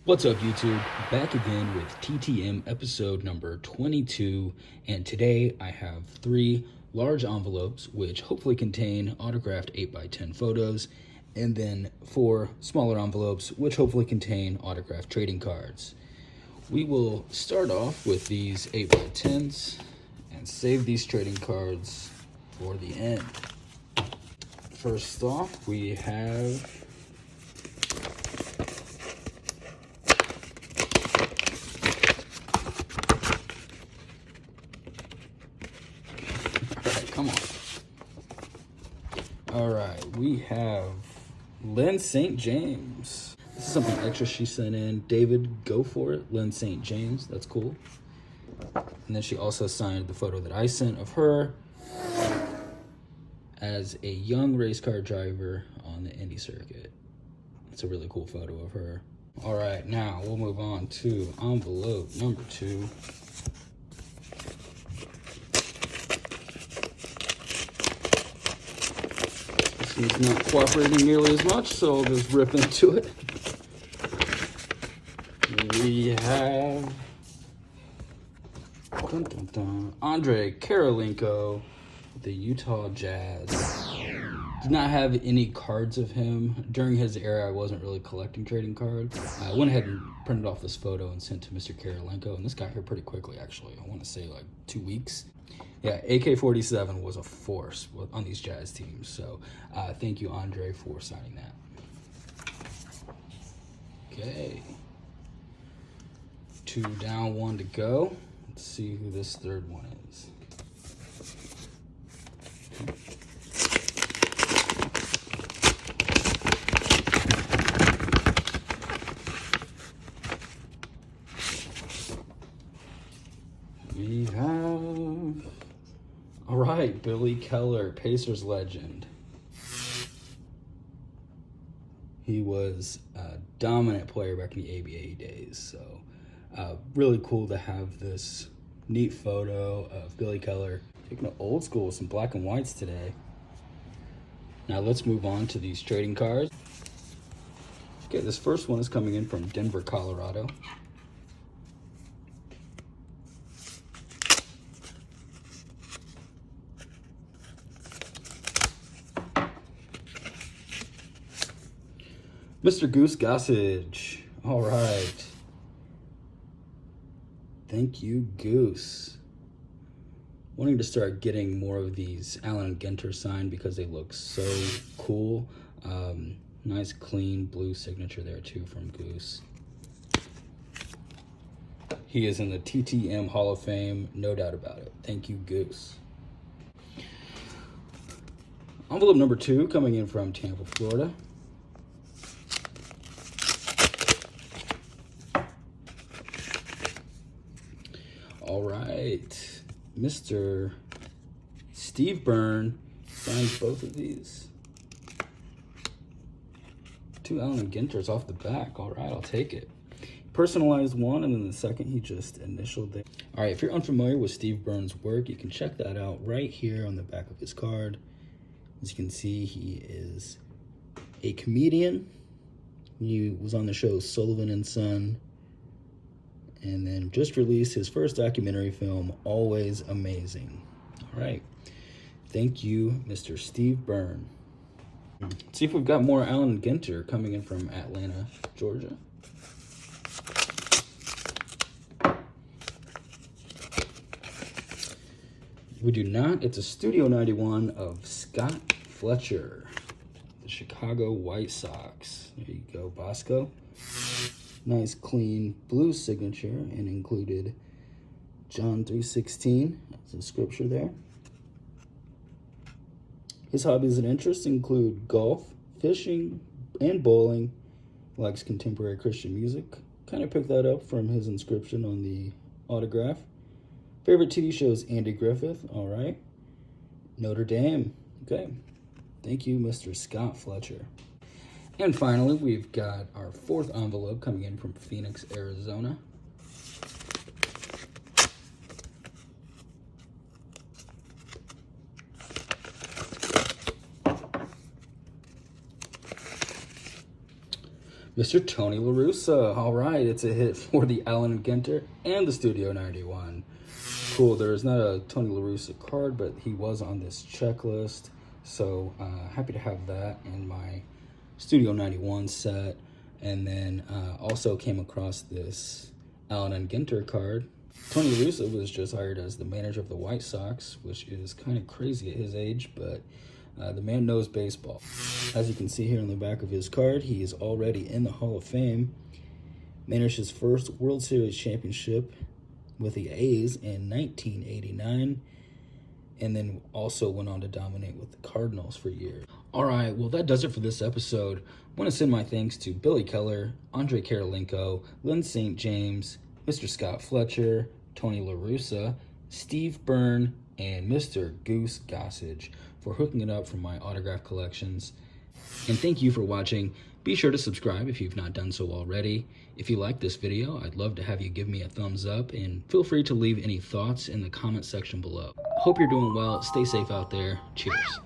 What's up, YouTube? Back again with TTM episode number 22, and today I have 3 large envelopes which hopefully contain autographed 8x10 photos, and then 4 smaller envelopes which hopefully contain autographed trading cards. We will start off with these 8x10s and save these trading cards for the end. First off, we have we have Lyn St. James. This is something extra she sent in. David, go for it. Lyn St. James. That's cool. And then she also signed the photo that I sent of her as a young race car driver on the Indy circuit. It's a really cool photo of her. All right, now we'll move on to envelope number 2. He's not cooperating nearly as much, so I'll just rip into it. We have Andre Kirilenko, the Utah Jazz. Did not have any cards of him. During his era, I wasn't really collecting trading cards. I went ahead and printed off this photo and sent to Mr. Kirilenko, and this got here pretty quickly, actually. I want to say like 2 weeks. Yeah, AK-47 was a force on these Jazz teams, so thank you, Andre, for signing that. Okay. 2 down, 1 to go. Let's see who this third one is. We have... All right, Billy Keller, Pacers legend. He was a dominant player back in the ABA days, so really cool to have this neat photo of Billy Keller. Taking it old school with some black and whites today. Now let's move on to these trading cards. Okay, this first one is coming in from Denver, Colorado. Mr. Goose Gossage. All right. Thank you, Goose. Wanting to start getting more of these Allen & Ginter signed because they look so cool. Nice, clean blue signature there, too, from Goose. He is in the TTM Hall of Fame, no doubt about it. Thank you, Goose. Envelope number 2 coming in from Tampa, Florida. All right, Mr. Steve Byrne signed both of these. 2 Allen & Ginters off the back. All right, I'll take it. Personalized one, and then the second he just initialed it. All right, if you're unfamiliar with Steve Byrne's work, you can check that out right here on the back of his card. As you can see, he is a comedian. He was on the show Sullivan & Son, and then just released his first documentary film, Always Amazing. All right. Thank you, Mr. Steve Byrne. Let's see if we've got more Allen & Ginter coming in from Atlanta, Georgia. We do not. It's a Studio 91 of Scott Fletcher, the Chicago White Sox. There you go, Bosco. Nice clean blue signature, and included John 3:16 as a scripture there. His hobbies and interests include golf, fishing, and bowling. Likes contemporary Christian music. Kind of picked that up from his inscription on the autograph. Favorite TV shows, Andy Griffith. All right. Notre Dame. Okay. Thank you, Mr. Scott Fletcher. And finally, we've got our 4th envelope coming in from Phoenix, Arizona. Mr. Tony LaRussa. All right, it's a hit for the Allen & Ginter and the Studio 91. Cool, there's not a Tony LaRussa card, but he was on this checklist. So happy to have that in my Studio 91 set. And then also came across this Allen & Ginter card. Tony LaRussa was just hired as the manager of the White Sox, which is kind of crazy at his age, but the man knows baseball. As you can see here on the back of his card, he is already in the Hall of Fame. Managed his first World Series championship with the A's in 1989, and then also went on to dominate with the Cardinals for years. All right, well, that does it for this episode. I want to send my thanks to Billy Keller, Andre Karolinko, Lyn St. James, Mr. Scott Fletcher, Tony LaRussa, Steve Byrne, and Mr. Goose Gossage for hooking it up for my autograph collections. And thank you for watching. Be sure to subscribe if you've not done so already. If you like this video, I'd love to have you give me a thumbs up, and feel free to leave any thoughts in the comment section below. Hope you're doing well. Stay safe out there. Cheers.